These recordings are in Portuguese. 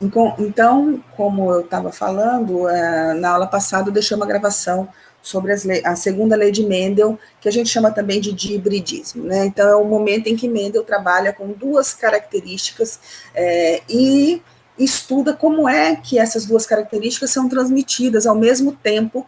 Então, como eu estava falando, na aula passada eu deixei uma gravação sobre a segunda lei de Mendel, que a gente chama também de hibridismo, né? Então, é o momento em que Mendel trabalha com duas características e estuda como é que essas duas características são transmitidas ao mesmo tempo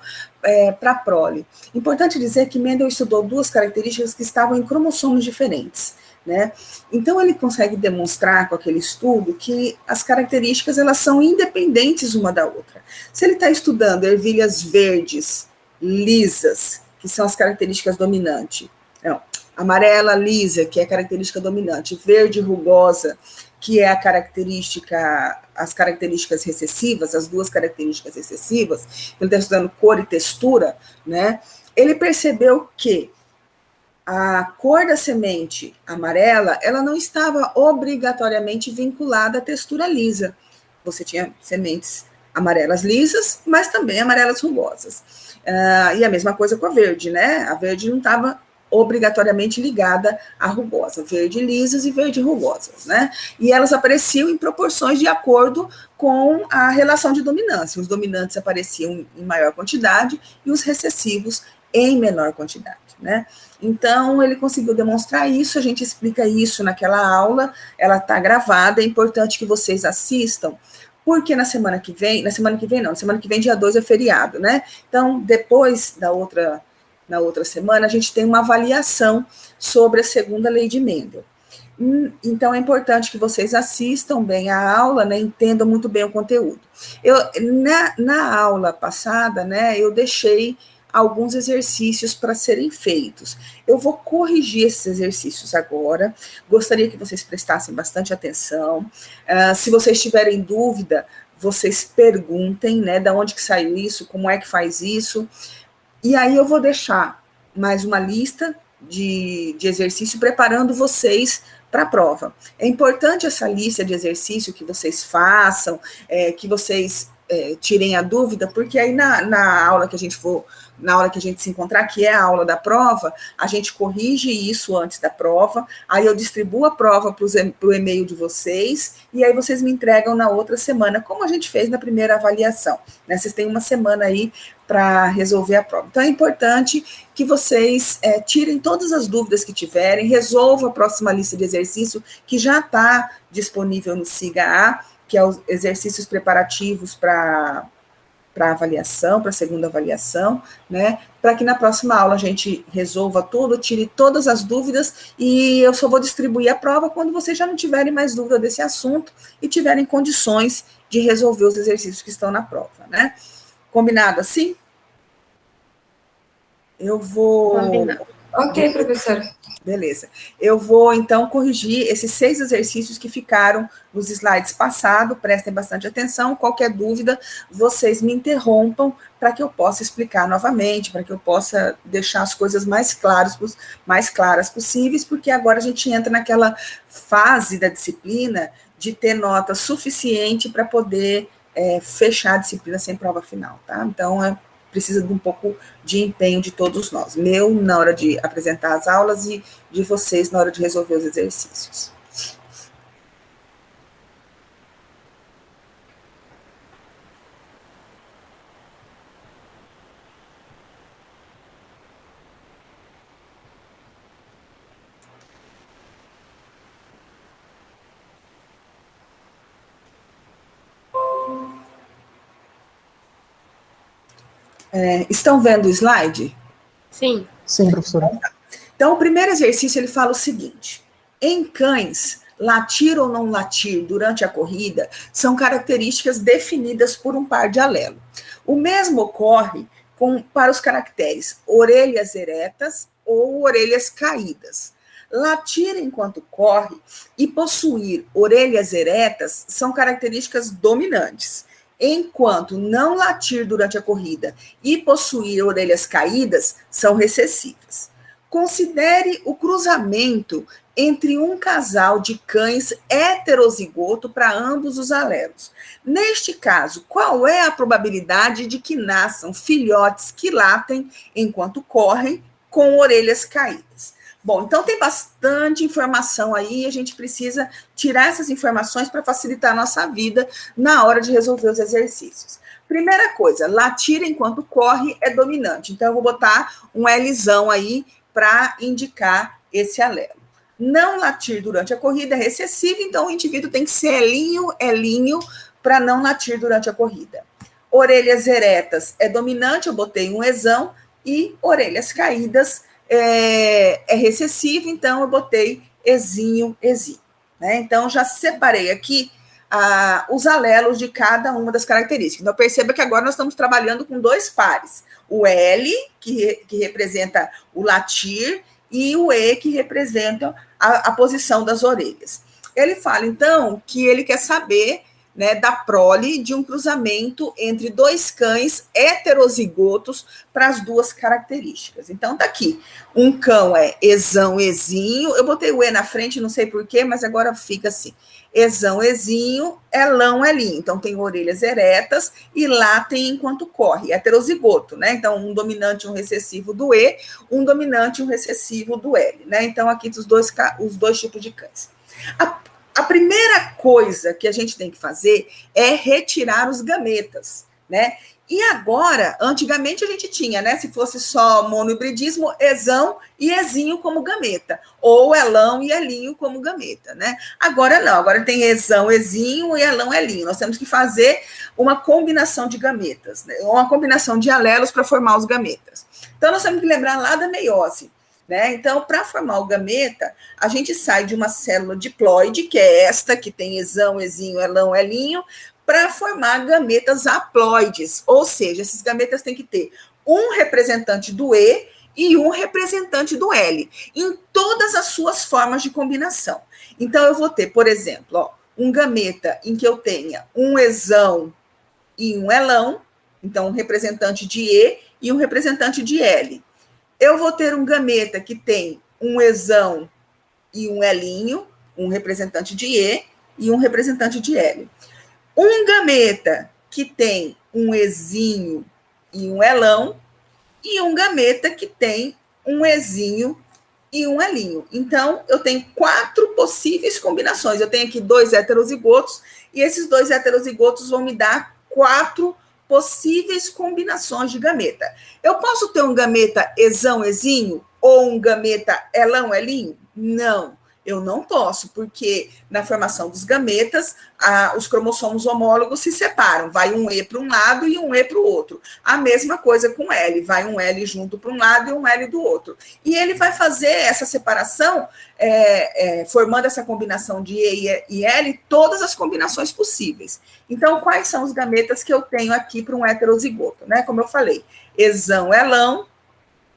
para a prole. Importante dizer que Mendel estudou duas características que estavam em cromossomos diferentes, né? Então ele consegue demonstrar com aquele estudo que as características elas são independentes uma da outra. Se ele está estudando ervilhas verdes, lisas, que são as características dominantes, não, amarela lisa, que é a característica dominante, verde rugosa, que é a característica, as características recessivas, as duas características recessivas, ele está estudando cor e textura, né? Ele percebeu que a cor da semente amarela, ela não estava obrigatoriamente vinculada à textura lisa. Você tinha sementes amarelas lisas, mas também amarelas rugosas. E a mesma coisa com a verde, né? A verde não estava obrigatoriamente ligada à rugosa, verde lisas e verde rugosas, né? E elas apareciam em proporções de acordo com a relação de dominância. Os dominantes apareciam em maior quantidade e os recessivos em menor quantidade, né? Então, ele conseguiu demonstrar isso, a gente explica isso naquela aula, ela está gravada, é importante que vocês assistam, porque na semana que vem, na semana que vem, dia 2 é feriado, né? Então, depois na outra semana, a gente tem uma avaliação sobre a segunda lei de Mendel. Então, é importante que vocês assistam bem a aula, né, entendam muito bem o conteúdo. Na aula passada, né, eu deixei alguns exercícios para serem feitos. Eu vou corrigir esses exercícios agora, gostaria que vocês prestassem bastante atenção. Se vocês tiverem dúvida, vocês perguntem, né, de onde que saiu isso, como é que faz isso, e aí eu vou deixar mais uma lista de exercício preparando vocês para a prova. É importante essa lista de exercício que vocês façam, que vocês tirem a dúvida, porque aí na aula que a gente for, na hora que a gente se encontrar, que é a aula da prova, a gente corrige isso antes da prova, aí eu distribuo a prova para o e-mail de vocês, e aí vocês me entregam na outra semana, como a gente fez na primeira avaliação, né? Vocês têm uma semana aí para resolver a prova. Então, é importante que vocês tirem todas as dúvidas que tiverem, resolvam a próxima lista de exercício, que já está disponível no SIGA-A, que é os exercícios preparativos para avaliação, para a segunda avaliação, né? Para que na próxima aula a gente resolva tudo, tire todas as dúvidas, e eu só vou distribuir a prova quando vocês já não tiverem mais dúvida desse assunto e tiverem condições de resolver os exercícios que estão na prova, né? Combinado assim? Eu vou. Combinado. Ok, professor. Beleza. Eu vou, então, corrigir esses 6 exercícios que ficaram nos slides passados. Prestem bastante atenção. Qualquer dúvida, vocês me interrompam para que eu possa explicar novamente, para que eu possa deixar as coisas mais claras possíveis, porque agora a gente entra naquela fase da disciplina de ter nota suficiente para poder fechar a disciplina sem prova final, tá? Então, precisa de um pouco de empenho de todos nós, meu na hora de apresentar as aulas e de vocês na hora de resolver os exercícios. Estão vendo o slide? Sim. Sim, professora. Então, o primeiro exercício, ele fala o seguinte: em cães, latir ou não latir durante a corrida são características definidas por um par de alelo. O mesmo ocorre para os caracteres orelhas eretas ou orelhas caídas. Latir enquanto corre e possuir orelhas eretas são características dominantes, enquanto não latir durante a corrida e possuir orelhas caídas são recessivas. Considere o cruzamento entre um casal de cães heterozigoto para ambos os alelos. Neste caso, qual é a probabilidade de que nasçam filhotes que latem enquanto correm com orelhas caídas? Bom, então tem bastante informação aí, a gente precisa tirar essas informações para facilitar a nossa vida na hora de resolver os exercícios. Primeira coisa, latir enquanto corre é dominante. Então, eu vou botar um Lzão aí para indicar esse alelo. Não latir durante a corrida é recessivo, então o indivíduo tem que ser Elinho, para não latir durante a corrida. Orelhas eretas é dominante, eu botei um Ezão, e orelhas caídas é recessivo, então eu botei Ezinho, Ezinho. Né? Então, já separei aqui os alelos de cada uma das características. Então, perceba que agora nós estamos trabalhando com dois pares. O L, que representa o latir, e o E, que representa a posição das orelhas. Ele fala, então, que ele quer saber, né, da prole de um cruzamento entre dois cães heterozigotos para as duas características. Então, tá aqui. Um cão é Ezão, Ezinho. Eu botei o E na frente, não sei porquê, mas agora fica assim. Ezão, Ezinho, Elão, Elinho. Então, tem orelhas eretas e latem enquanto corre. Heterozigoto, né? Então, um dominante e um recessivo do E, um dominante e um recessivo do L, né? Então, aqui os dois tipos de cães. A primeira coisa que a gente tem que fazer é retirar os gametas, né? E agora, antigamente a gente tinha, né? Se fosse só monohibridismo, Ezão e Ezinho como gameta, ou Elão e Elinho como gameta, né? Agora não, agora tem Ezão, Ezinho e Elão, Elinho. Nós temos que fazer uma combinação de gametas, né? Uma combinação de alelos para formar os gametas. Então, nós temos que lembrar lá da meiose. Né? Então, para formar o gameta, a gente sai de uma célula diploide, que é esta, que tem Ezão, Ezinho, Elão, Elinho, para formar gametas haploides, ou seja, esses gametas têm que ter um representante do E e um representante do L, em todas as suas formas de combinação. Então, eu vou ter, por exemplo, ó, um gameta em que eu tenha um Ezão e um Elão, então um representante de E e um representante de L. Eu vou ter um gameta que tem um Ezão e um Elinho, um representante de E e um representante de L. Um gameta que tem um Ezinho e um Elão, e um gameta que tem um Ezinho e um Elinho. Então, eu tenho 4 possíveis combinações. Eu tenho aqui 2 heterozigotos, e esses 2 heterozigotos vão me dar 4 possíveis combinações de gameta. Eu posso ter um gameta Ezão, Ezinho, ou um gameta Elão, Elinho? Não, eu não posso, porque na formação dos gametas, os cromossomos homólogos se separam, vai um E para um lado e um E para o outro. A mesma coisa com L, vai um L junto para um lado e um L do outro. E ele vai fazer essa separação, formando essa combinação de E e L, todas as combinações possíveis. Então, quais são os gametas que eu tenho aqui para um heterozigoto? Né? Como eu falei, Ezão, Elão,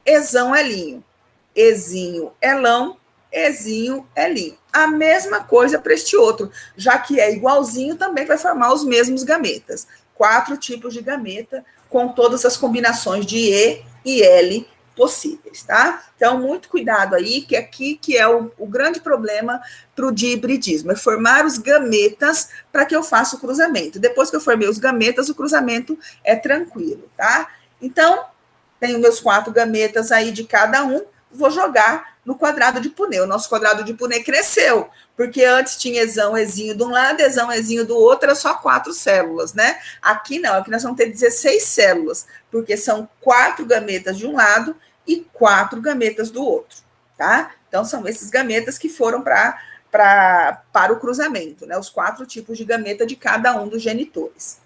Ezão, Elinho, Ezinho, Elão, Ezinho, Elinho. A mesma coisa para este outro, já que é igualzinho, também vai formar os mesmos gametas. 4 tipos de gameta, com todas as combinações de E e L possíveis, tá? Então, muito cuidado aí, que aqui que é o grande problema para o dihibridismo, é formar os gametas para que eu faça o cruzamento. Depois que eu formei os gametas, o cruzamento é tranquilo, tá? Então, tenho meus 4 gametas aí de cada um, vou jogar no quadrado de Punnett. O nosso quadrado de Punnett cresceu, porque antes tinha Ezão, Ezinho de um lado, Ezão, Ezinho do outro, era só 4 células, né? Aqui não, aqui nós vamos ter 16 células, porque são 4 gametas de um lado e 4 gametas do outro, tá? Então, são esses gametas que foram para o cruzamento, né? Os 4 tipos de gameta de cada um dos genitores.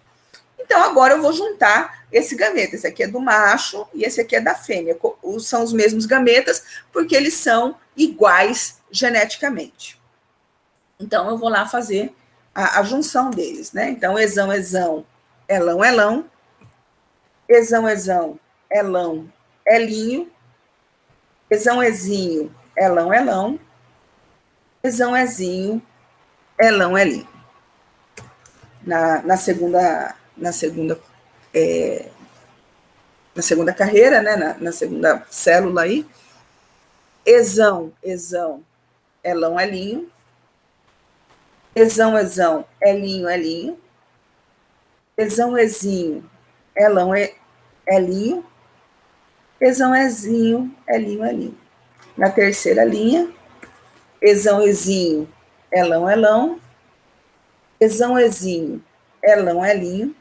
Então, agora eu vou juntar esse gameta. Esse aqui é do macho e esse aqui é da fêmea. São os mesmos gametas porque eles são iguais geneticamente. Então, eu vou lá fazer a junção deles, né? Então, Ezão, Ezão, Elão, Elão. Ezão, Ezão, Elão, Elinho. Ezão, Ezinho, Elão, Elão. Ezão, Ezinho, Elão, Elinho. Na segunda carreira, né, na segunda célula aí, Ezão, Ezão, Elão, Elinho, Ezão, Ezão, Elinho, Elinho, Ezão, Ezinho, Elão, Elinho, Ezão, Ezinho, Elinho, Elinho. Na terceira linha, ezão, ezinho, elão, elão. Ezão, ezinho, elão, elinho.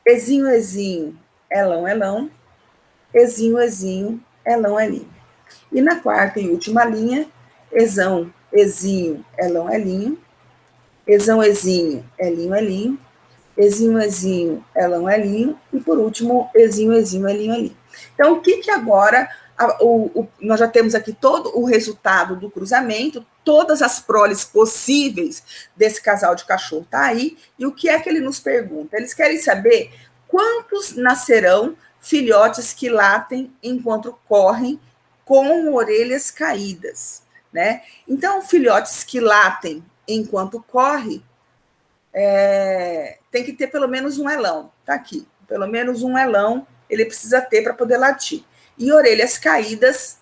Ezinho, ezinho, elão, elão. Ezinho, ezinho, elão, elinho. E na quarta e última linha, ezão, ezinho, elão, elinho. Ezão, ezinho, elinho, elinho. Ezinho, ezinho, elão, elinho. E por último, ezinho, ezinho, elinho, elinho. Então, o que agora, nós já temos aqui todo o resultado do cruzamento, todas as proles possíveis desse casal de cachorro tá aí, e o que é que ele nos pergunta? Eles querem saber quantos nascerão filhotes que latem enquanto correm com orelhas caídas, né? Então, filhotes que latem enquanto corre, tem que ter pelo menos um elão, tá aqui, pelo menos um elão ele precisa ter para poder latir. E orelhas caídas,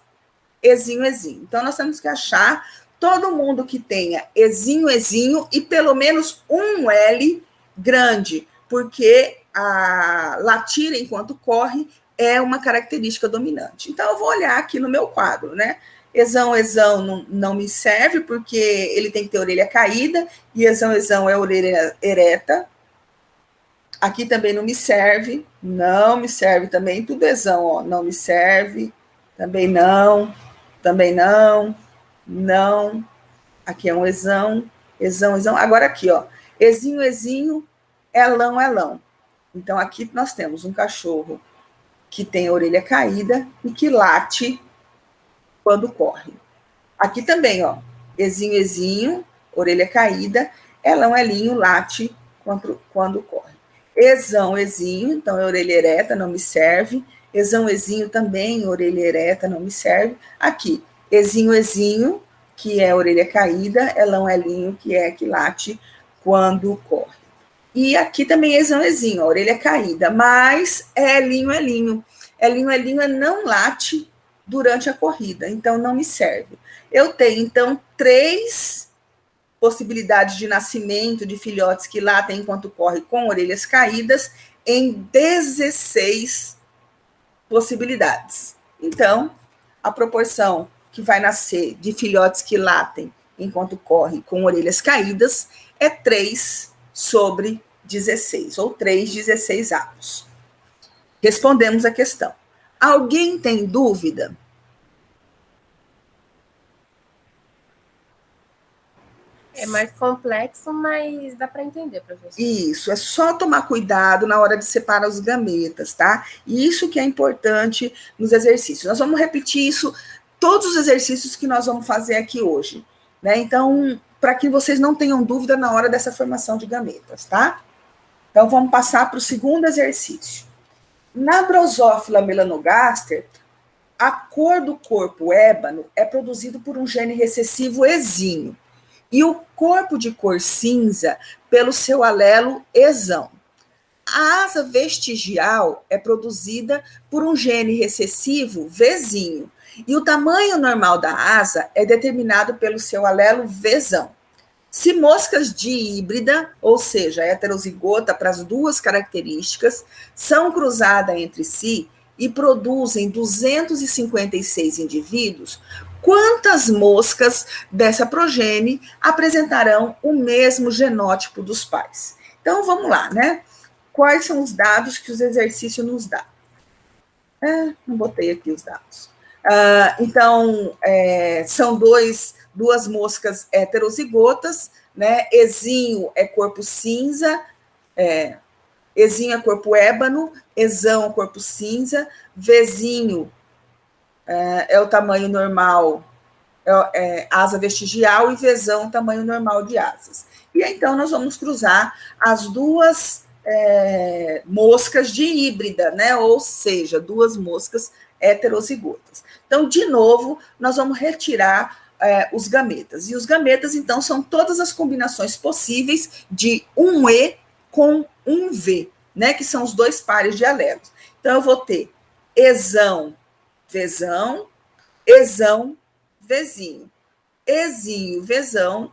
ezinho, ezinho. Então, nós temos que achar todo mundo que tenha ezinho, ezinho e pelo menos um L grande, porque a latir enquanto corre é uma característica dominante. Então, eu vou olhar aqui no meu quadro, né? Ezão, ezão não me serve, porque ele tem que ter orelha caída, e ezão, ezão é orelha ereta. Aqui também não me serve também, tudo ezão, ó, não me serve, também não, não. Aqui é um ezão, ezão, ezão. Agora aqui, ó, ezinho, ezinho, elão, elão. Então, aqui nós temos um cachorro que tem a orelha caída e que late quando corre. Aqui também, ó, ezinho, ezinho, orelha caída, elão, elinho, late quando corre. Ezão, ezinho, então é orelha ereta, não me serve. Ezão, ezinho também, orelha ereta, não me serve. Aqui, ezinho, ezinho, que é orelha caída, elão, elinho, que é que late quando corre. E aqui também ezão, ezinho, orelha caída, mas é elinho, elinho. Elinho, elinho é não late durante a corrida, então não me serve. Eu tenho, então, 3 possibilidades de nascimento de filhotes que latem enquanto corre com orelhas caídas em 16 possibilidades. Então, a proporção que vai nascer de filhotes que latem enquanto corre com orelhas caídas é 3/16, ou 3/16 avos. Respondemos a questão. Alguém tem dúvida? É mais complexo, mas dá para entender, professor. Isso, é só tomar cuidado na hora de separar os gametas, tá? E isso que é importante nos exercícios. Nós vamos repetir isso, todos os exercícios que nós vamos fazer aqui hoje, né? Então, para que vocês não tenham dúvida na hora dessa formação de gametas, tá? Então, vamos passar para o segundo exercício. Na Drosophila melanogaster, a cor do corpo ébano é produzido por um gene recessivo ezinho, e o corpo de cor cinza pelo seu alelo ezão. A asa vestigial é produzida por um gene recessivo vezinho, e o tamanho normal da asa é determinado pelo seu alelo vezão. Se moscas de híbrida, ou seja, heterozigota para as duas características, são cruzadas entre si e produzem 256 indivíduos, quantas moscas dessa progenie apresentarão o mesmo genótipo dos pais? Então, vamos lá, né? Quais são os dados que os exercícios nos dão? Não botei aqui os dados. Então, são duas moscas heterozigotas, né? Ezinho é corpo cinza, ezinho é corpo ébano, ezão é corpo cinza, vezinho é o tamanho normal, asa vestigial, e vezão, tamanho normal de asas. E então nós vamos cruzar as duas moscas de híbrida, né? Ou seja, duas moscas heterozigotas. Então, de novo, nós vamos retirar os gametas. E os gametas, então, são todas as combinações possíveis de um E com um V, né? Que são os dois pares de alelos. Então, eu vou ter ezão, vezão, ezão, vezinho, ezinho, vezão,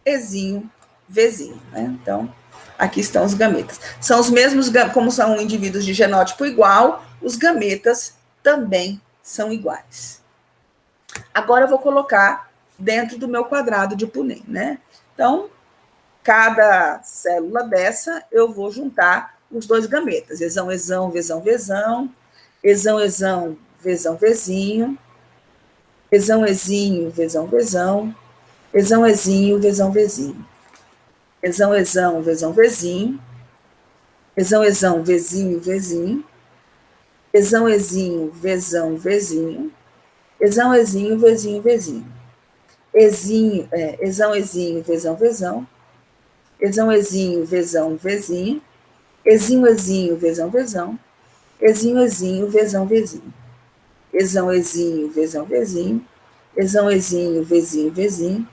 ezinho, vezinho, né? Então, aqui estão os gametas. São os mesmos, como são indivíduos de genótipo igual, os gametas também são iguais. Agora eu vou colocar dentro do meu quadrado de Punnett, né? Então, cada célula dessa, eu vou juntar os dois gametas. Esão, esão, vesão, vesão. Esão, esão, vesão, vezinho. Esão, esinho, vesão, vesão. Esão, esinho, vesão, vezinho. Esão, esão, vesão, vezinho. Esão, esão, vezinho, vezinho. Esão, esinho, vesão, vezinho. Esão, esinho, vezinho, vezinho. Esinho, esão, esinho, vesão, vesão. Esão, esinho, vesão, vezinho. Esinho, esinho, vesão, vesão. Esinho, esinho, vesão, vezinho. Esão, esinho, vesão, vezinho. Esão, esinho, vezinho, vezinho.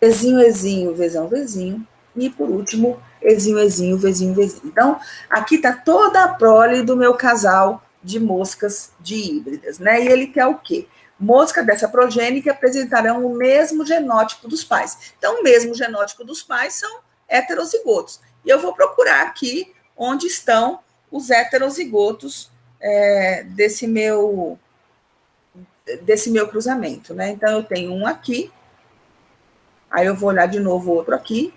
Esinho, esinho, vesão, vezinho. E, por último, esinho, esinho, vezinho, vezinho. Então, aqui está toda a prole do meu casal de moscas de híbridas, né? E ele quer o quê? Mosca dessa progênie que apresentarão o mesmo genótipo dos pais. Então, o mesmo genótipo dos pais são heterozigotos. E eu vou procurar aqui onde estão os heterozigotos desse meu cruzamento, né? Então, eu tenho um aqui, aí eu vou olhar de novo outro aqui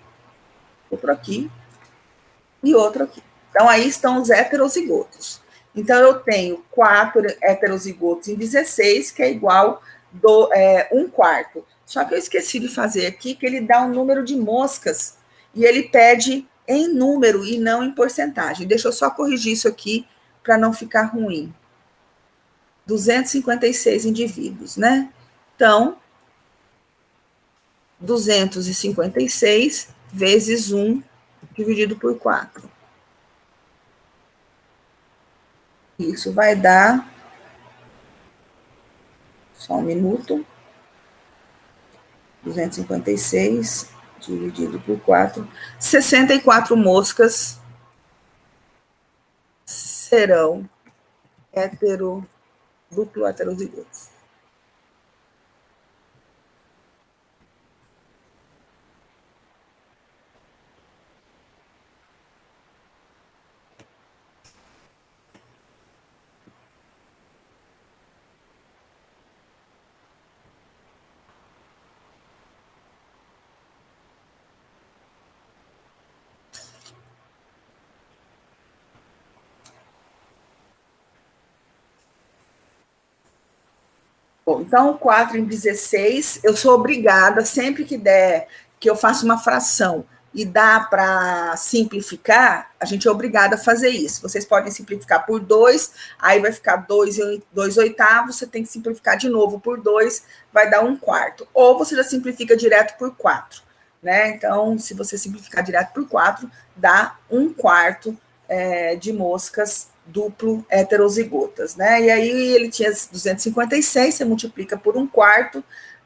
e outro aqui. Então, aí estão os heterozigotos. Então, eu tenho 4 heterozigotos em 16, que é igual a 1/4. Só que eu esqueci de fazer aqui que ele dá um número de moscas e ele pede em número e não em porcentagem. Deixa eu só corrigir isso aqui para não ficar ruim. 256 indivíduos, né? Então, 256 vezes 1 dividido por 4. Isso vai dar, só um minuto, 256 dividido por 4, 64 moscas serão duplo heterozigotos. Bom, então, 4 em 16, eu sou obrigada, sempre que der, que eu faço uma fração e dá para simplificar, a gente é obrigada a fazer isso. Vocês podem simplificar por 2, aí vai ficar 2/8, você tem que simplificar de novo por 2, vai dar 1/4. Ou você já simplifica direto por 4, né? Então, se você simplificar direto por 4, dá 1/4 de moscas duplo heterozigotas, né? E aí ele tinha 256, você multiplica por 1/4,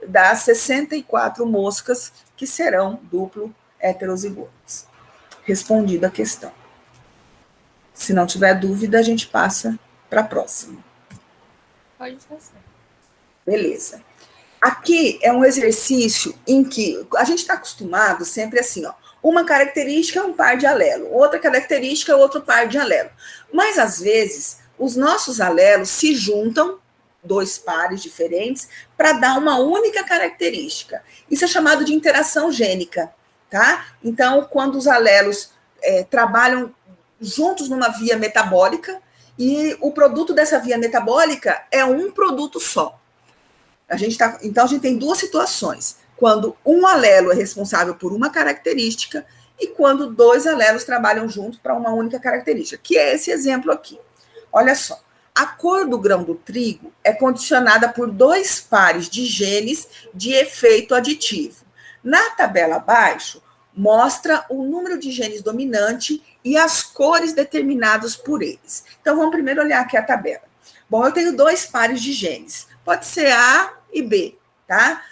dá 64 moscas que serão duplo heterozigotas. Respondida a questão. Se não tiver dúvida, a gente passa para a próxima. Pode fazer. Beleza. Aqui é um exercício em que a gente está acostumado sempre assim, ó. Uma característica é um par de alelo, outra característica é outro par de alelo. Mas, às vezes, os nossos alelos se juntam, 2 pares diferentes, para dar uma única característica. Isso é chamado de interação gênica, tá? Então, quando os alelos trabalham juntos numa via metabólica e o produto dessa via metabólica é um produto só. Então, a gente tem 2 situações. Quando um alelo é responsável por uma característica e quando 2 alelos trabalham juntos para uma única característica, que é esse exemplo aqui. Olha só, a cor do grão do trigo é condicionada por 2 pares de genes de efeito aditivo. Na tabela abaixo, mostra o número de genes dominante e as cores determinadas por eles. Então, vamos primeiro olhar aqui a tabela. Bom, eu tenho 2 pares de genes. Pode ser A e B, tá?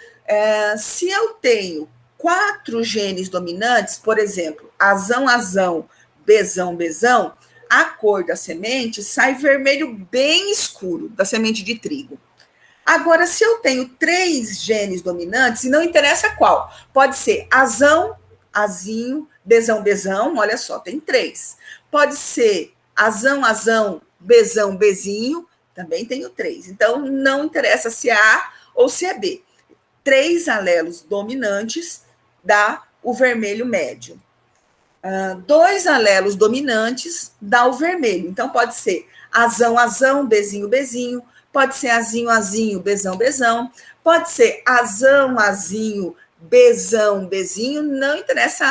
Se eu tenho 4 genes dominantes, por exemplo, azão, azão, bezão, bezão, a cor da semente sai vermelho bem escuro, da semente de trigo. Agora, se eu tenho 3 genes dominantes, e não interessa qual, pode ser azão, azinho, bezão, bezão, olha só, tem 3. Pode ser azão, azão, bezão, bezinho, também tenho 3. Então, não interessa se é A ou se é B. 3 alelos dominantes dá o vermelho médio. 2 alelos dominantes dá o vermelho. Então, pode ser azão, azão, bezinho, bezinho. Pode ser azinho, azinho, bezão, bezão. Pode ser azão, azinho, bezão, bezinho. Não interessa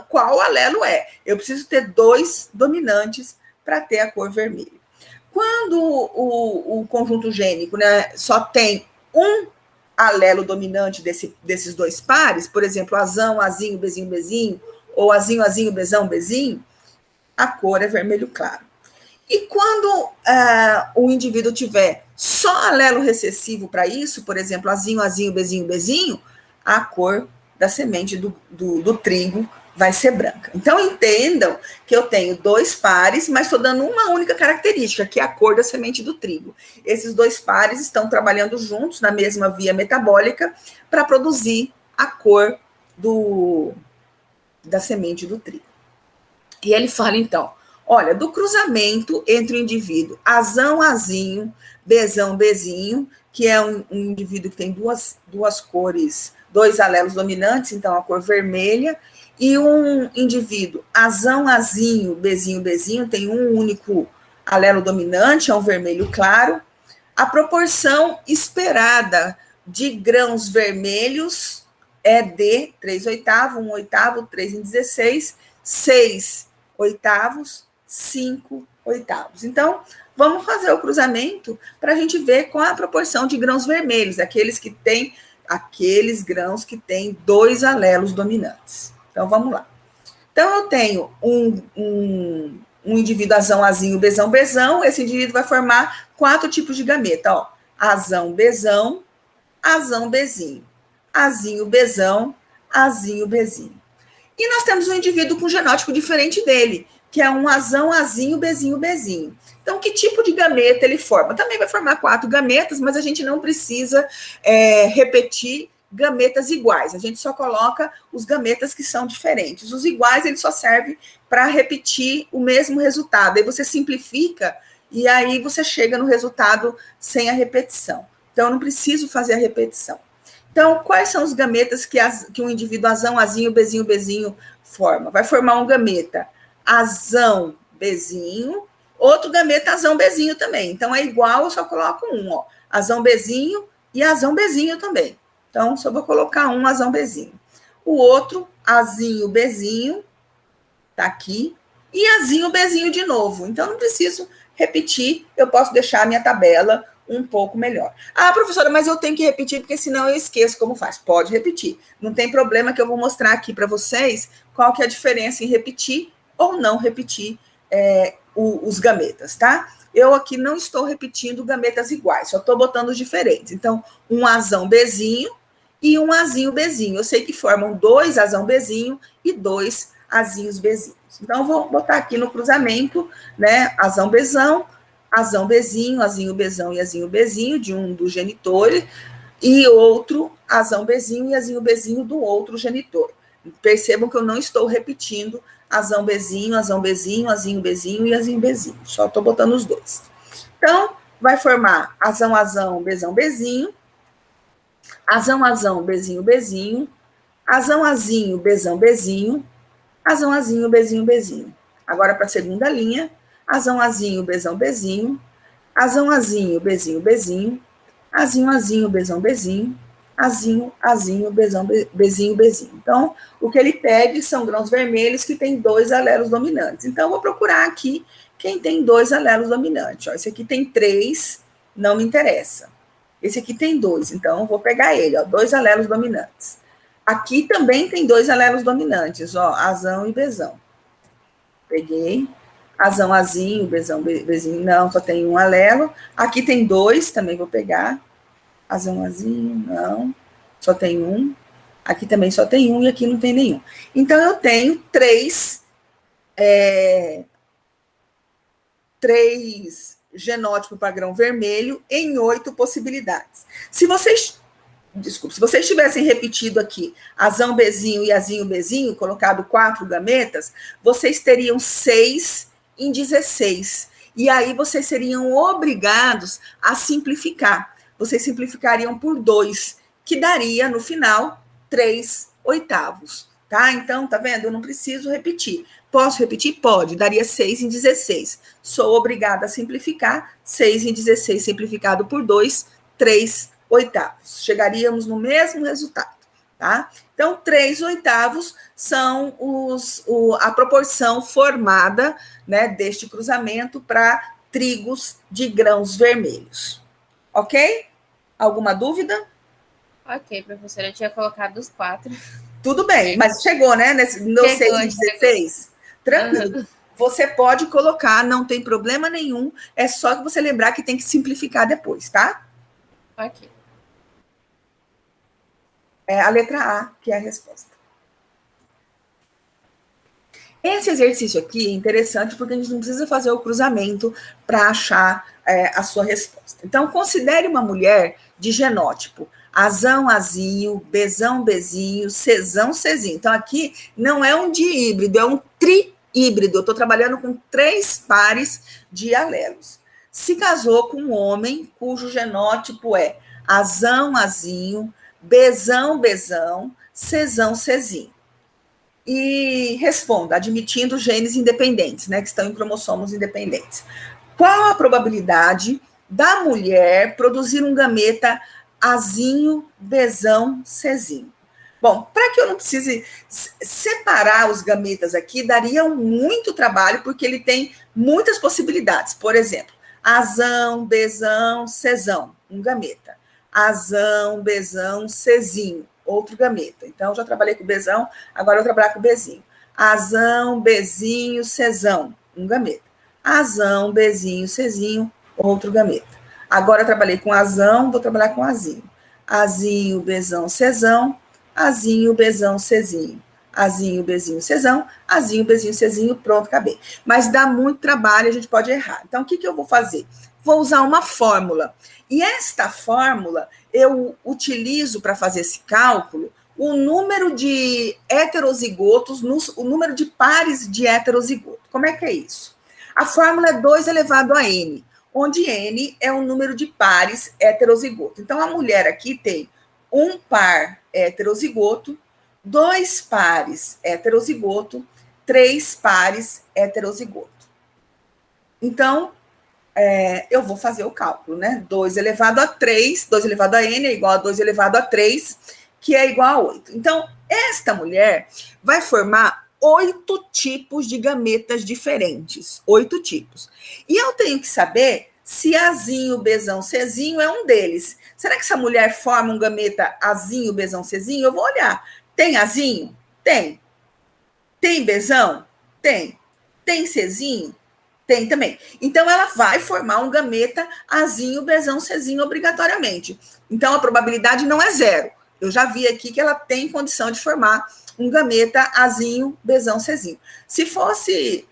qual alelo é. Eu preciso ter 2 dominantes para ter a cor vermelha. Quando o conjunto gênico, né, só tem um alelo dominante desses 2 pares, por exemplo, azão, azinho, bezinho, bezinho, ou azinho, azinho, bezão, bezinho, a cor é vermelho claro. E quando o indivíduo tiver só alelo recessivo para isso, por exemplo, azinho, azinho, bezinho, bezinho, a cor da semente do trigo vai ser branca. Então, entendam que eu tenho 2 pares, mas estou dando uma única característica, que é a cor da semente do trigo. Esses 2 pares estão trabalhando juntos na mesma via metabólica para produzir a cor da semente do trigo. E ele fala, então, olha, do cruzamento entre o indivíduo azão, azinho, bezão, bezinho, que é um indivíduo que tem duas cores, 2 alelos dominantes, então a cor vermelha, e um indivíduo azão, azinho, bezinho, bezinho, tem um único alelo dominante, é um vermelho claro. A proporção esperada de grãos vermelhos é de 3/8, 1/8, 3/16, 6/8, 5/8. Então, vamos fazer o cruzamento para a gente ver qual é a proporção de grãos vermelhos, aqueles grãos que têm 2 alelos dominantes. Então, vamos lá. Então, eu tenho um indivíduo azão, azinho, bezão, bezão. Esse indivíduo vai formar 4 tipos de gameta. Ó, azão, bezão, azão, bezinho, azinho, bezão, azinho, bezinho. E nós temos um indivíduo com genótipo diferente dele, que é um azão, azinho, bezinho, bezinho. Então, que tipo de gameta ele forma? Também vai formar 4 gametas, mas a gente não precisa repetir gametas iguais. A gente só coloca os gametas que são diferentes. Os iguais, eles só servem para repetir o mesmo resultado. Aí você simplifica e aí você chega no resultado sem a repetição. Então, eu não preciso fazer a repetição. Então, quais são os gametas que um indivíduo azão, azinho, bezinho, bezinho forma? Vai formar um gameta azão, bezinho, outro gameta azão, bezinho também. Então, é igual, eu só coloco um, ó, azão, bezinho e azão, bezinho também. Então, só vou colocar um azão, bezinho. O outro, azinho, bezinho, tá aqui, e azinho, bezinho de novo. Então, não preciso repetir, eu posso deixar a minha tabela um pouco melhor. Ah, professora, mas eu tenho que repetir, porque senão eu esqueço como faz. Pode repetir. Não tem problema, que eu vou mostrar aqui para vocês qual que é a diferença em repetir ou não repetir os gametas, tá? Eu aqui não estou repetindo gametas iguais, só estou botando os diferentes. Então, um azão, bezinho e um azinho, bezinho. Eu sei que formam 2 azão, bezinho e 2 azinhos, bezinhos. Então, eu vou botar aqui no cruzamento, né, azão, bezão, azão, bezinho, azinho, bezão e azinho, bezinho, de um dos genitores, e outro azão, bezinho e azinho, bezinho do outro genitor. Percebam que eu não estou repetindo azão, bezinho, azinho, bezinho e azinho, bezinho. Só estou botando os 2. Então, vai formar azão, azão, bezão, bezinho, azão, azão, bezinho, bezinho, azão, azinho, bezão, bezinho, azão, azinho, bezinho, bezinho. Agora, para a segunda linha, azão, azinho, bezão, bezinho, azão, azinho, bezinho, bezinho, azinho, azinho, bezão, bezinho, azinho, azinho, bezão, bezinho, bezinho. Então, o que ele pede são grãos vermelhos que têm 2 alelos dominantes. Então, eu vou procurar aqui quem tem 2 alelos dominantes. Ó, esse aqui tem 3, não me interessa. Esse aqui tem 2, então eu vou pegar ele, ó, 2 alelos dominantes. Aqui também tem 2 alelos dominantes, ó, azão e bezão. Peguei. Azão, azinho, bezão, bezinho, não, só tem um alelo. Aqui tem 2, também vou pegar. Azão, azinho, não, só tem um. Aqui também só tem um e aqui não tem nenhum. Então, eu tenho 3 genótipos para grão vermelho em 8 possibilidades. Se vocês tivessem repetido aqui azão, bezinho e azinho, bezinho, colocado 4 gametas, vocês teriam 6 em 16. E aí vocês seriam obrigados a simplificar. vocês simplificariam por 2, que daria, no final, 3/8. Tá? Então, tá vendo? Eu não preciso repetir. Posso repetir? Pode. Daria 6 em 16. Sou obrigada a simplificar. 6 em 16 simplificado por 2, 3/8. Chegaríamos no mesmo resultado. Tá? Então, 3/8 são a proporção formada, né, deste cruzamento para trigos de grãos vermelhos. Ok? Alguma dúvida? Ok, professora, eu tinha colocado os 4. Tudo bem, mas chegou, né? No 6 em 16? Tranquilo. Uhum. Você pode colocar, não tem problema nenhum, é só que você lembrar que tem que simplificar depois, tá? Ok. É a letra A, que é a resposta. Esse exercício aqui é interessante porque a gente não precisa fazer o cruzamento para achar a sua resposta. Então, considere uma mulher de genótipo azão, azinho, bezão, bezinho, cezão, cezinho. Então, aqui não é um dihíbrido, é um trihíbrido. Eu estou trabalhando com 3 pares de alelos. Se casou com um homem cujo genótipo é azão, azinho, bezão, bezão, cezão, cezinho. E responda, admitindo genes independentes, né, que estão em cromossomos independentes. Qual a probabilidade da mulher produzir um gameta azinho, bezão, cezinho? Bom, para que eu não precise separar os gametas aqui, daria muito trabalho, porque ele tem muitas possibilidades. Por exemplo, azão, bezão, cezão, um gameta. Azão, bezão, cezinho, outro gameta. Então, já trabalhei com bezão, agora eu vou trabalhar com bezinho. Azão, bezinho, cezão, um gameta. Azão, bezinho, cezinho, outro gameta. Agora eu trabalhei com azão, vou trabalhar com azinho. Azinho, bezão, cezão, azinho, bezão, cezinho. Azinho, bezinho, cezão, azinho, bezinho, cezinho, pronto, acabei. Mas dá muito trabalho, a gente pode errar. Então, o que eu vou fazer? Vou usar uma fórmula. E esta fórmula, eu utilizo para fazer esse cálculo o número de heterozigotos, o número de pares de heterozigoto. Como é que é isso? A fórmula é 2 elevado a n, onde n é o número de pares heterozigoto. Então, a mulher aqui tem um par heterozigoto, 2 pares heterozigoto, 3 pares heterozigoto. Então, eu vou fazer o cálculo, né? 2 elevado a 3, 2 elevado a n é igual a 2 elevado a 3, que é igual a 8. Então, esta mulher vai formar 8 tipos de gametas diferentes. 8 tipos. E eu tenho que saber se azinho, bezão, cezinho é um deles. Será que essa mulher forma um gameta azinho, bezão, cezinho? Eu vou olhar. Tem azinho? Tem. Tem bezão? Tem. Tem cezinho? Tem também. Então, ela vai formar um gameta azinho, bezão, cezinho obrigatoriamente. Então, a probabilidade não é 0. Eu já vi aqui que ela tem condição de formar um gameta azinho, bezão, cezinho. Se fosse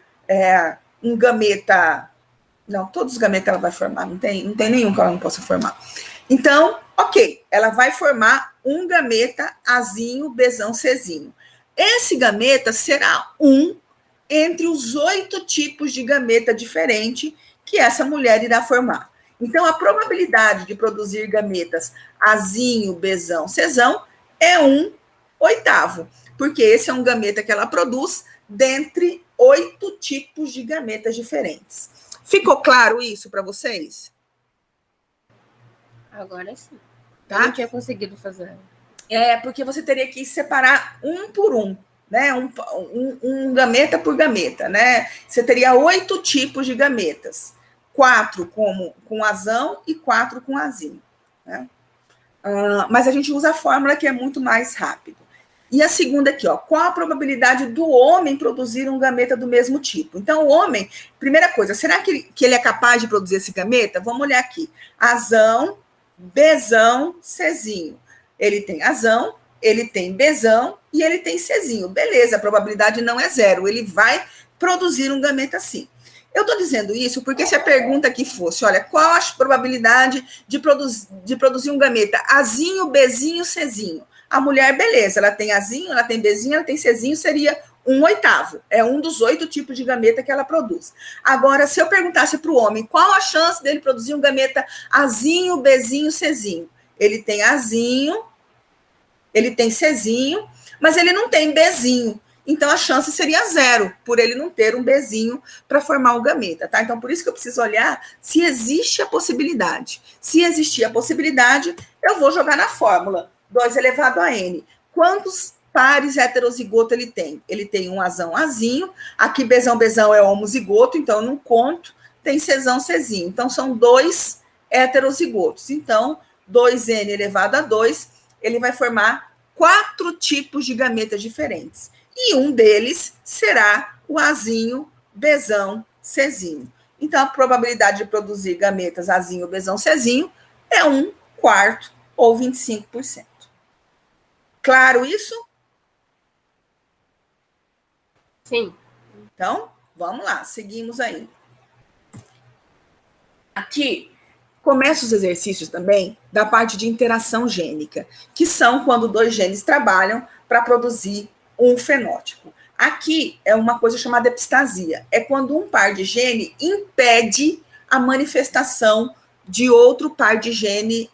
um gameta... Não, todos os gametas ela vai formar. Não tem nenhum que ela não possa formar. Então, ok. Ela vai formar um gameta azinho, bezão, cezinho. Esse gameta será entre os 8 tipos de gameta diferente que essa mulher irá formar. Então, a probabilidade de produzir gametas azinho, bezão, cezão é 1/8, porque esse é um gameta que ela produz dentre 8 tipos de gametas diferentes. Ficou claro isso para vocês? Agora sim. Tá? Eu não tinha conseguido fazer. Porque você teria que separar um por um, né? Um gameta por gameta, né? Você teria 8 tipos de gametas. 4 com azão e 4 com azinho, né? Mas a gente usa a fórmula que é muito mais rápido. E a segunda aqui, ó, qual a probabilidade do homem produzir um gameta do mesmo tipo? Então, o homem, primeira coisa, será que ele é capaz de produzir esse gameta? Vamos olhar aqui. Azão, bezão, cezinho. Ele tem azão, ele tem bezão e ele tem cezinho. Beleza, a probabilidade não é 0. Ele vai produzir um gameta sim. Eu estou dizendo isso porque se a pergunta aqui fosse, olha, qual a probabilidade de produzir um gameta azinho, bezinho, cezinho? A mulher, beleza, ela tem azinho, ela tem bezinho, ela tem cezinho, seria 1/8. É um dos 8 tipos de gameta que ela produz. Agora, se eu perguntasse para o homem qual a chance dele produzir um gameta Azinho, Bzinho, Czinho, ele tem Azinho, ele tem Czinho, mas ele não tem Bzinho. Então, a chance seria 0, por ele não ter um Bzinho para formar o gameta, tá? Então, por isso que eu preciso olhar se existe a possibilidade. Se existir a possibilidade, eu vou jogar na fórmula. 2 elevado a n. Quantos pares heterozigoto ele tem? Ele tem um Azão, Azinho. Aqui, Bzão, Bzão é homozigoto, então eu não conto. Tem Czão, Czinho. Então, são 2 heterozigotos. Então, 2n elevado a 2, ele vai formar 4 tipos de gametas diferentes. E um deles será o Azinho, Bzão, Czinho. Então, a probabilidade de produzir gametas Azinho, Bzão, Czinho é 1/4 ou 25%. Claro isso? Sim. Então, vamos lá, seguimos aí. Aqui, começa os exercícios também da parte de interação gênica, que são quando 2 genes trabalham para produzir um fenótipo. Aqui é uma coisa chamada epistasia. É quando um par de gene impede a manifestação de outro par de gene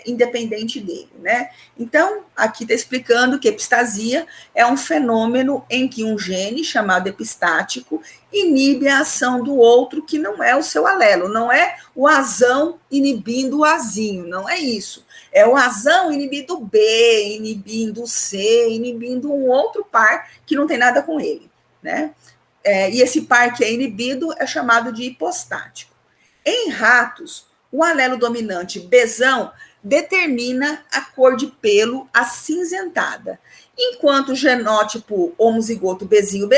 independente dele, né? Então, aqui está explicando que epistasia é um fenômeno em que um gene, chamado epistático, inibe a ação do outro que não é o seu alelo, não é o Azão inibindo o Azinho, não é isso. É o Azão inibindo o B, inibindo o C, inibindo um outro par que não tem nada com ele, né? E esse par que é inibido é chamado de hipostático. Em ratos, o alelo dominante Bzão determina a cor de pelo acinzentada, enquanto o genótipo homozigoto Bzinho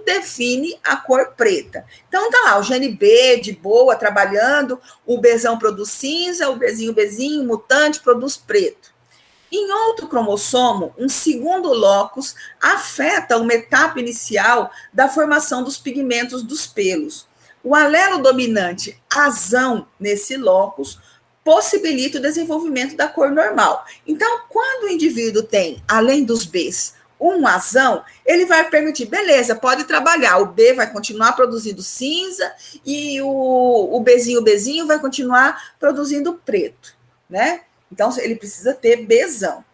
define a cor preta. Então tá lá, o gene B de boa trabalhando, o Bzão produz cinza, o Bzinho mutante produz preto. Em outro cromossomo, um segundo locus afeta uma etapa inicial da formação dos pigmentos dos pelos. O alelo dominante Azão nesse locus possibilita o desenvolvimento da cor normal. Então, quando o indivíduo tem, além dos Bs, um Azão, ele vai permitir, beleza, pode trabalhar, o B vai continuar produzindo cinza e o Bzinho vai continuar produzindo preto, né? Então, ele precisa ter Bzão.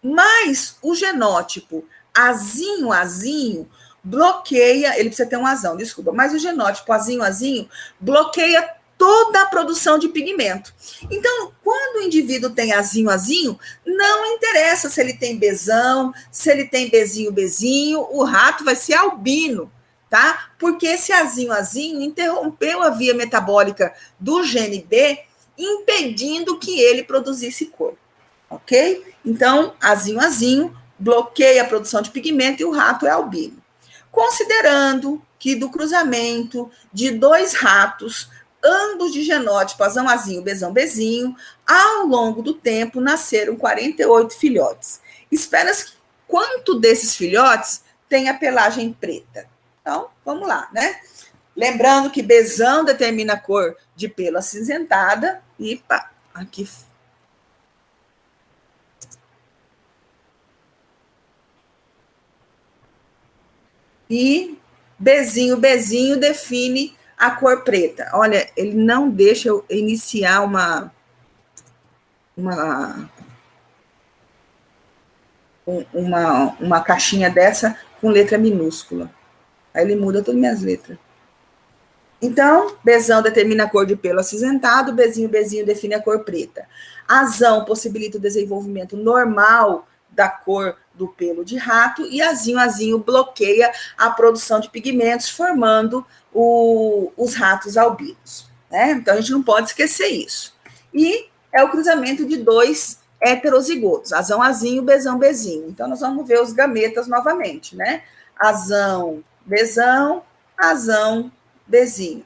Mas o genótipo Azinho, bloqueia, ele precisa ter um Azão, desculpa, mas o genótipo Azinho bloqueia toda a produção de pigmento. Então, quando o indivíduo tem Azinho, não interessa se ele tem Bzão, se ele tem Bzinho, o rato vai ser albino, tá? Porque esse Azinho interrompeu a via metabólica do gene B, impedindo que ele produzisse cor, ok? Então, Azinho bloqueia a produção de pigmento e o rato é albino. Considerando que do cruzamento de 2 ratos, ambos de genótipo Azinho, Bzão, ao longo do tempo nasceram 48 filhotes. Espera-se quanto desses filhotes tem a pelagem preta. Então, vamos lá, né? Lembrando que Bzão determina a cor de pelo acinzentada e pá, aqui. E Bzinho define a cor preta. Olha, ele não deixa eu iniciar uma caixinha dessa com letra minúscula. Aí ele muda todas as minhas letras. Então, Bzão determina a cor de pelo acinzentado, Bzinho define a cor preta. Azão possibilita o desenvolvimento normal da cor do pelo de rato e Azinho bloqueia a produção de pigmentos, formando os ratos albinos, né? Então, a gente não pode esquecer isso. E é o cruzamento de 2 heterozigotos, Azinho, Bzão. Então, nós vamos ver os gametas novamente, né? Azão, Azão, Bzinho.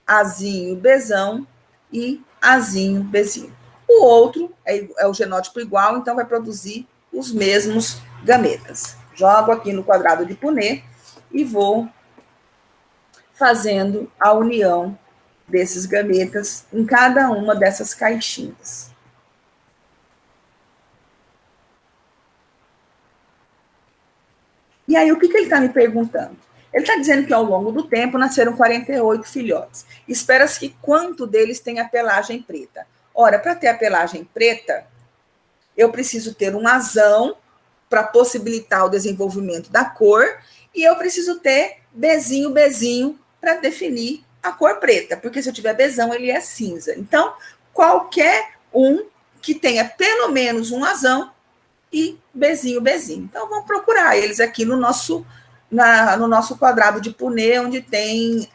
Azinho, Bzão e Azinho, Bzinho. O outro é o genótipo igual, então vai produzir os mesmos gametas. Jogo aqui no quadrado de Punnett e vou fazendo a união desses gametas em cada uma dessas caixinhas. E aí, o que ele está me perguntando? Ele está dizendo que ao longo do tempo nasceram 48 filhotes. Espera-se que quanto deles tem a pelagem preta? Ora, para ter a pelagem preta, eu preciso ter um azão para possibilitar o desenvolvimento da cor e eu preciso ter bezinho para definir a cor preta, porque se eu tiver bezão, ele é cinza. Então, qualquer um que tenha pelo menos um azão e bezinho. Então, vamos procurar eles aqui no nosso quadrado de Punnett, onde tem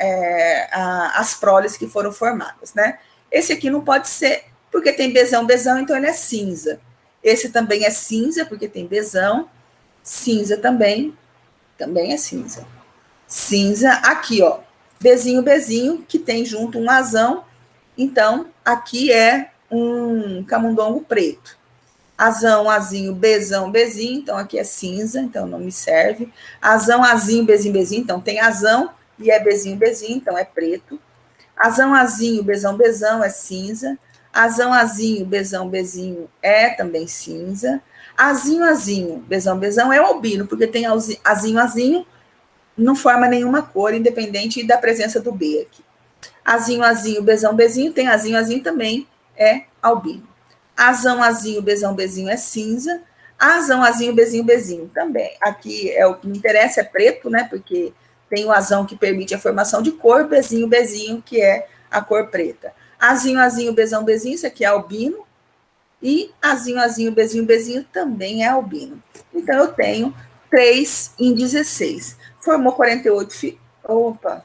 as proles que foram formadas, né? Esse aqui não pode ser, porque tem bezão, então ele é cinza. Esse também é cinza, porque tem bezão. Cinza também é cinza. Cinza, aqui, ó, bezinho, que tem junto um azão. Então, aqui é um camundongo preto. Azão, azinho, bezinho, então aqui é cinza, então não me serve. Azão, azinho, bezinho, então tem azão e é bezinho, então é preto. Azão, azinho, bezão, é cinza. Azão, azinho, bezinho é também cinza. Azinho, bezão é albino, porque tem azinho, não forma nenhuma cor, independente da presença do B aqui. Azinho, bezão, tem azinho também é albino. Azão, azinho, bezão é cinza. Azão, azinho, bezinho também. Aqui é o que me interessa, é preto, né? Porque tem o azão que permite a formação de cor, bezinho, que é a cor preta. Azinho, bezão, isso aqui é albino. E azinho, bezinho também é albino. Então, eu tenho 3 em 16. Formou 48 Opa!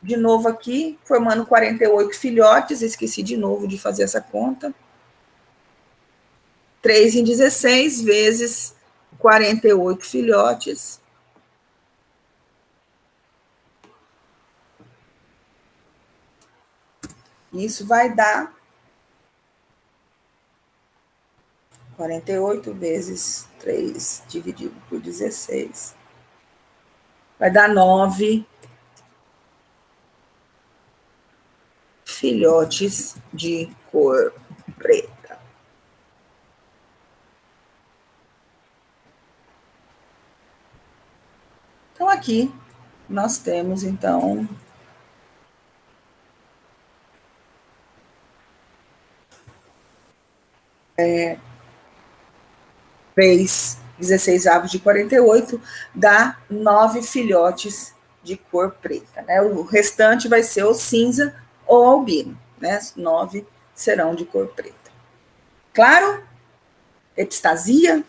De novo aqui, formando 48 filhotes. Esqueci de novo de fazer essa conta. 3 em 16 vezes 48 filhotes. Isso vai dar 48 vezes 3 dividido por 16. Vai dar 9 filhotes de cor preta. Então, aqui nós temos, então, três 16 avos de 48, dá 9 filhotes de cor preta, né? O restante vai ser ou cinza ou albino, né? 9 serão de cor preta. Claro? Epistasia?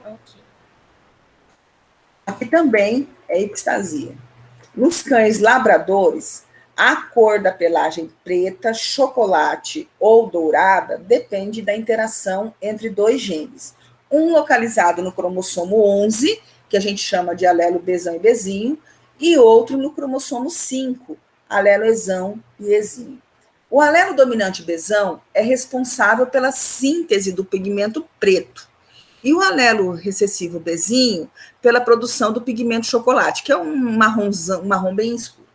Ok. Aqui também é epistasia. Nos cães labradores, a cor da pelagem preta, chocolate ou dourada depende da interação entre dois genes. Um localizado no cromossomo 11, que a gente chama de alelo bezão e bezinho, e outro no cromossomo 5, alelo exão e ezinho. O alelo dominante bezão é responsável pela síntese do pigmento preto. E o alelo recessivo bezinho pela produção do pigmento chocolate, que é um marrom bem escuro.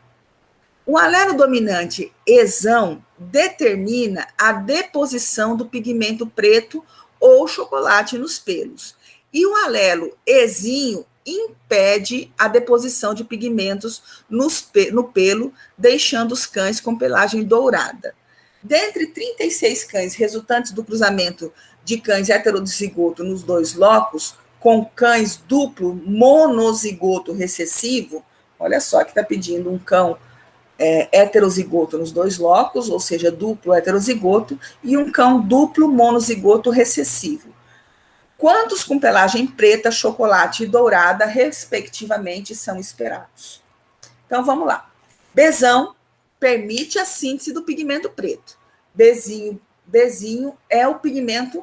O alelo dominante exão determina a deposição do pigmento preto ou chocolate nos pelos. E o alelo ezinho impede a deposição de pigmentos no pelo, deixando os cães com pelagem dourada. Dentre 36 cães resultantes do cruzamento de cães heterozigoto nos dois locos, com cães duplo monozigoto recessivo, olha só que está pedindo um cão heterozigoto nos dois locos, ou seja, duplo heterozigoto, e um cão duplo monozigoto recessivo. Quantos com pelagem preta, chocolate e dourada, respectivamente, são esperados? Então, vamos lá. Bezão permite a síntese do pigmento preto. Bezinho é o pigmento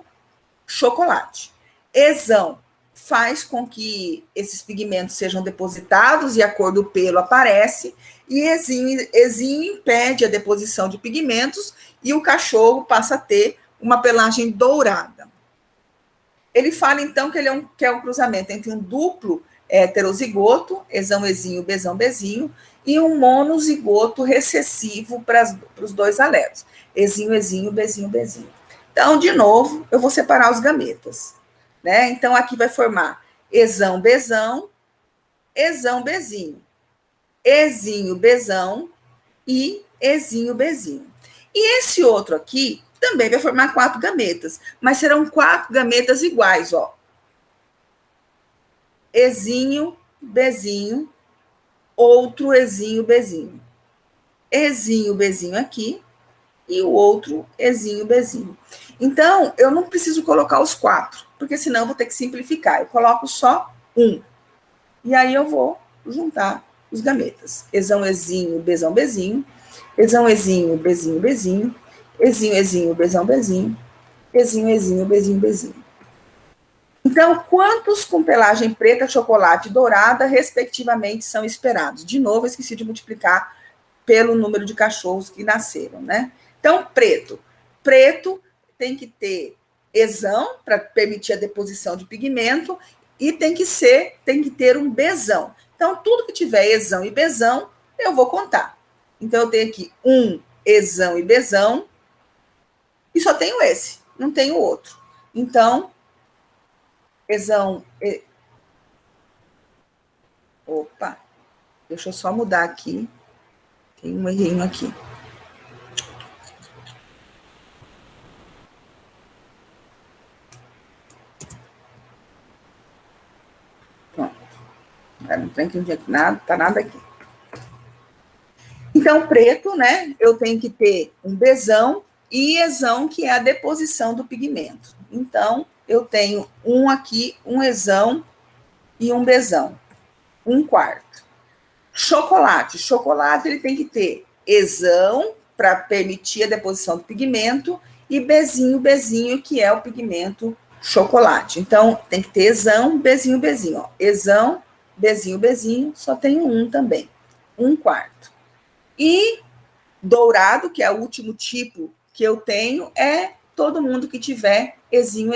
chocolate. Exão faz com que esses pigmentos sejam depositados e a cor do pelo aparece, e exinho impede a deposição de pigmentos e o cachorro passa a ter uma pelagem dourada. Ele fala, então, que ele é um cruzamento entre um duplo heterozigoto, exão, ezinho, bezão, bezinho, e um monozigoto recessivo para os dois alelos, ezinho, ezinho, bezinho. Então, de novo, eu vou separar os gametas, né? Então, aqui vai formar exão, bezão, Ezão, Bzinho. Ezinho, Bzão e Ezinho, Bzinho. E esse outro aqui também vai formar 4 gametas, mas serão 4 gametas iguais, ó. Ezinho, Bzinho, outro Ezinho, Bzinho. Ezinho, Bzinho aqui e o outro Ezinho, Bzinho. Então, eu não preciso colocar os 4, porque senão eu vou ter que simplificar. Eu coloco só um. E aí eu vou juntar os gametas. Ezão, Ezinho, Bzão, Bzinho. Ezão, Ezinho, Bzinho, Bzinho. Ezinho, Ezinho, Bzão, Bzinho. Ezinho, Ezinho, Bzinho, Bzinho. Então, quantos com pelagem preta, chocolate e dourada, respectivamente, são esperados? De novo, eu esqueci de multiplicar pelo número de cachorros que nasceram, né? Então, preto. Preto tem que ter ezão, para permitir a deposição de pigmento, e tem que ter um bezão. Então, tudo que tiver ezão e bezão, eu vou contar. Então, eu tenho aqui um ezão e bezão, e só tenho esse, não tenho outro. Então, ezão. Opa, deixa eu só mudar aqui. Tem um errinho aqui. Pronto. Não tem que aqui nada, tá nada aqui. Então, preto, né? Eu tenho que ter um bezão e ezão, que é a deposição do pigmento. Então, eu tenho um aqui, um ezão e um bezão. 1/4. Chocolate. Chocolate, ele tem que ter ezão, para permitir a deposição do pigmento, e bezinho, que é o pigmento chocolate. Então, tem que ter ezão, bezinho. Ó. Ezão, bezinho, só tenho um também. 1/4. E dourado, que é o último tipo que eu tenho, é todo mundo que tiver ezinho.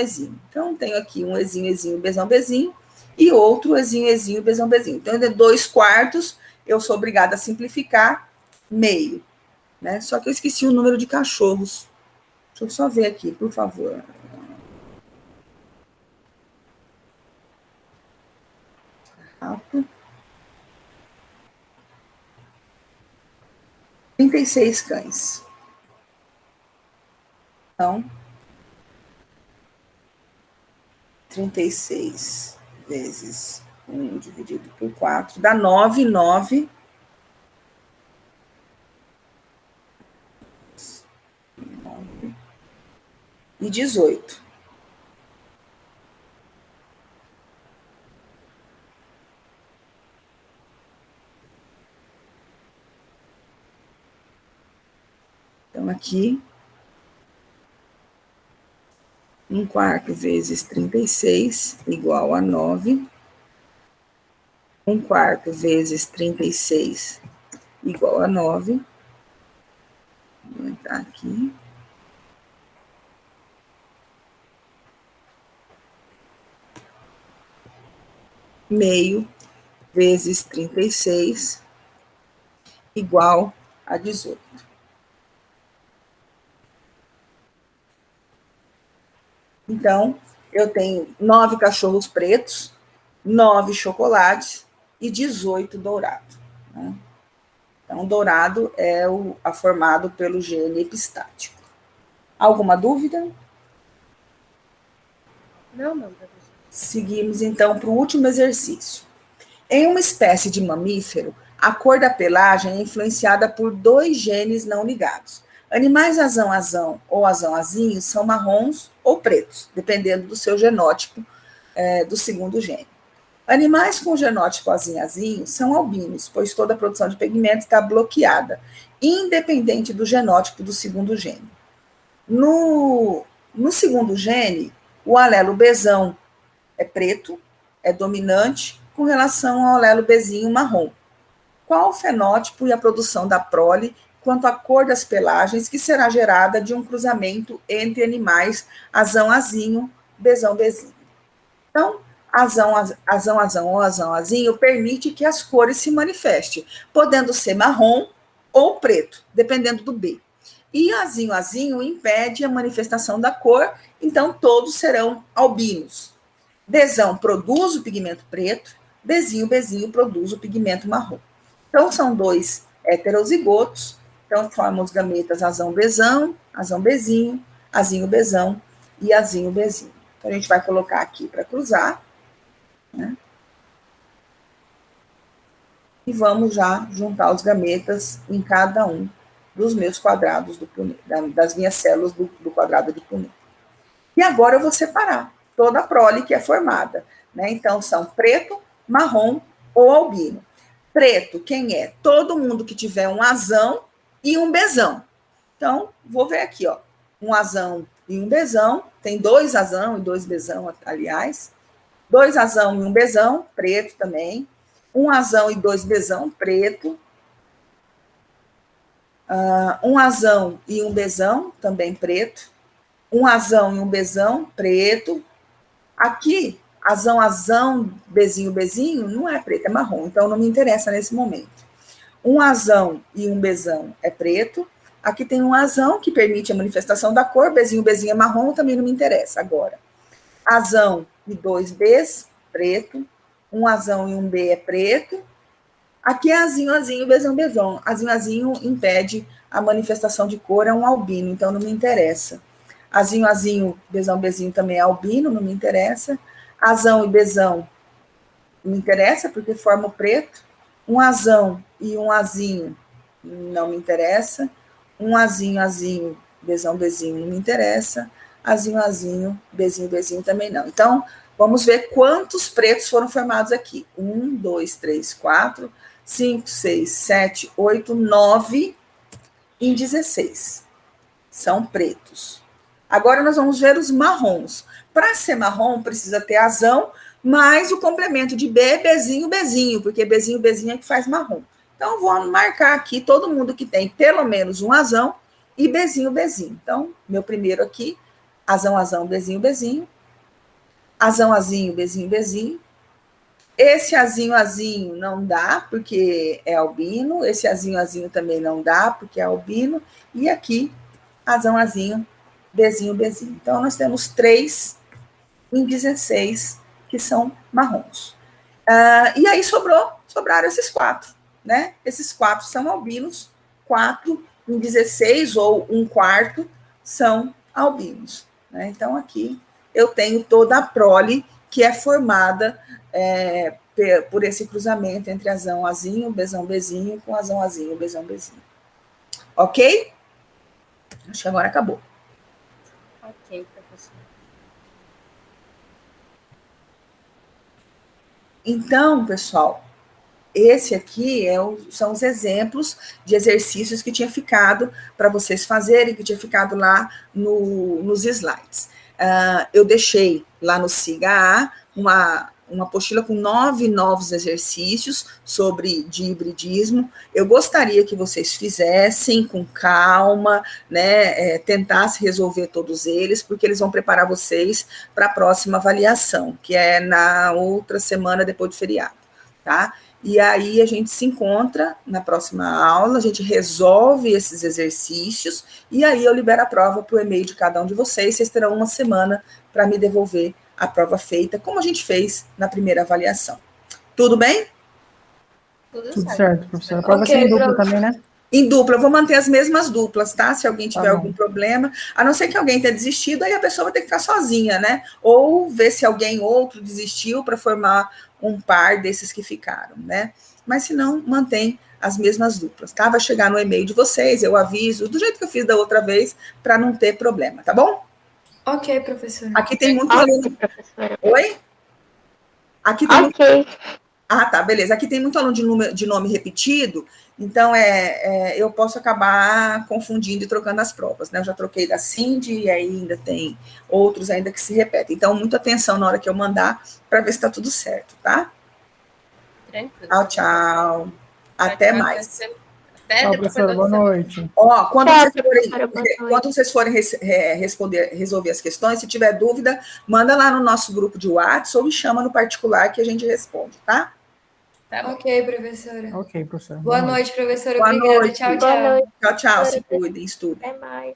Então, tenho aqui um ezinho, bezinho, e outro ezinho, bezinho. Então, de 2/4, eu sou obrigada a simplificar meio, né? Só que eu esqueci o número de cachorros. Deixa eu só ver aqui, por favor. Rápido. 36 cães. Então, 36 vezes 1 dividido por 4 dá 9 e 18. Então, aqui, 1/4 vezes 36 igual a 9. 1/4 vezes 36 igual a 9. Vou entrar aqui. Meio vezes 36 igual a 18. Então, eu tenho 9 cachorros pretos, 9 chocolates e 18 dourados. Né? Então, dourado é formado pelo gene epistático. Alguma dúvida? Não, professor. Seguimos, então, para o último exercício. Em uma espécie de mamífero, a cor da pelagem é influenciada por 2 genes não ligados. Animais azão ou azão-azinho são marrons ou pretos, dependendo do seu genótipo do segundo gene. Animais com genótipo azinho são albinos, pois toda a produção de pigmento está bloqueada, independente do genótipo do segundo gene. No segundo gene, o alelo Bzão é preto, é dominante, com relação ao alelo Bzinho marrom. Qual o fenótipo e a produção da prole quanto à cor das pelagens que será gerada de um cruzamento entre animais azão-azinho, Bzão-Bzinho? Então, azão ou azão-azinho permite que as cores se manifestem, podendo ser marrom ou preto, dependendo do B. E azinho impede a manifestação da cor, então todos serão albinos. Bzão produz o pigmento preto, Bezinho produz o pigmento marrom. Então, são 2 heterozigotos, então formam os gametas azão-bezão, azão-bezinho, azinho-bezão e azinho-bezinho. Então, a gente vai colocar aqui para cruzar, né? E vamos já juntar os gametas em cada um dos meus quadrados, das minhas células do quadrado de Punnett. E agora eu vou separar toda a prole que é formada, né? Então, são preto, marrom ou albino. Preto, quem é? Todo mundo que tiver um azão e um bezão. Então, vou ver aqui, ó. Um azão e um bezão. Tem 2 azão e 2 bezão, aliás. 2 azão e um bezão, preto também. Um azão e 2 bezão, preto. Um azão e um bezão, também preto. Um azão e um bezão, preto. Aqui, azão, bezinho, não é preto, é marrom, então não me interessa nesse momento. Um azão e um bezão é preto. Aqui tem um azão que permite a manifestação da cor, bezinho é marrom, também não me interessa agora. Azão e 2 Bs, preto. Um azão e um B é preto. Aqui é azinho, bezão. Azinho impede a manifestação de cor, é um albino, então não me interessa. Azinho, bezinho também é albino, não me interessa. Azão e bezão me interessa, porque forma o preto. Um azão e um azinho não me interessa. Um azinho, bezinho não me interessa. Azinho, bezinho também não. Então, vamos ver quantos pretos foram formados aqui. 1, 2, 3, 4, 5, 6, 7, 8, 9 em 16. São pretos. Agora nós vamos ver os marrons. Para ser marrom, precisa ter azão, mais o complemento de B, bezinho, porque bezinho é que faz marrom. Então, vou marcar aqui todo mundo que tem pelo menos um azão e bezinho. Então, meu primeiro aqui, azão, bezinho. Azão, bezinho. Esse azinho não dá, porque é albino. Esse azinho também não dá, porque é albino. E aqui, azão, bezinho. Então, nós temos 3 em 16 que são marrons. E aí sobraram esses 4, né? Esses 4 são albinos, 4 em 16, ou 1/4, são albinos. Né? Então, aqui eu tenho toda a prole que é formada por esse cruzamento entre azinho, bezinho, com azinho, bezão. Ok? Acho que agora acabou. Ok, professor. Então, pessoal, esse aqui são os exemplos de exercícios que tinha ficado para vocês fazerem, que tinha ficado lá nos slides. Eu deixei lá no SIGA uma apostila com 9 novos exercícios sobre dihibridismo. Eu gostaria que vocês fizessem com calma, né, tentassem resolver todos eles, porque eles vão preparar vocês para a próxima avaliação, que é na outra semana depois do feriado, tá? E aí a gente se encontra na próxima aula, a gente resolve esses exercícios, e aí eu libero a prova para o e-mail de cada um de vocês. Vocês terão uma semana para me devolver a prova feita, como a gente fez na primeira avaliação. Tudo bem? Tudo certo, professora. A prova vai ser em dupla também, né? Em dupla, eu vou manter as mesmas duplas, tá? Se alguém tiver algum problema, a não ser que alguém tenha desistido, aí a pessoa vai ter que ficar sozinha, né? Ou ver se alguém outro desistiu para formar um par desses que ficaram, né? Mas se não, mantém as mesmas duplas, tá? Vai chegar no e-mail de vocês, eu aviso, do jeito que eu fiz da outra vez, para não ter problema, tá bom? Ok, professora. Aqui tem muito aluno. Oi? Aqui tem muito... Ah, tá, beleza. Aqui tem muito aluno de nome repetido, então eu posso acabar confundindo e trocando as provas, né? Eu já troquei da Cindy e aí ainda tem outros ainda que se repetem. Então, muita atenção na hora que eu mandar para ver se está tudo certo, tá? Tranquilo. Tchau. Até mais. Até Tchau, professora. Boa noite. Ó, quando vocês forem resolver as questões, se tiver dúvida, manda lá no nosso grupo de WhatsApp ou me chama no particular que a gente responde, tá? Ok, professora. Ok, professora. Boa noite, professora. Boa Obrigada. noite. Tchau, tchau. Tchau, se cuidem, estudem. Até mais.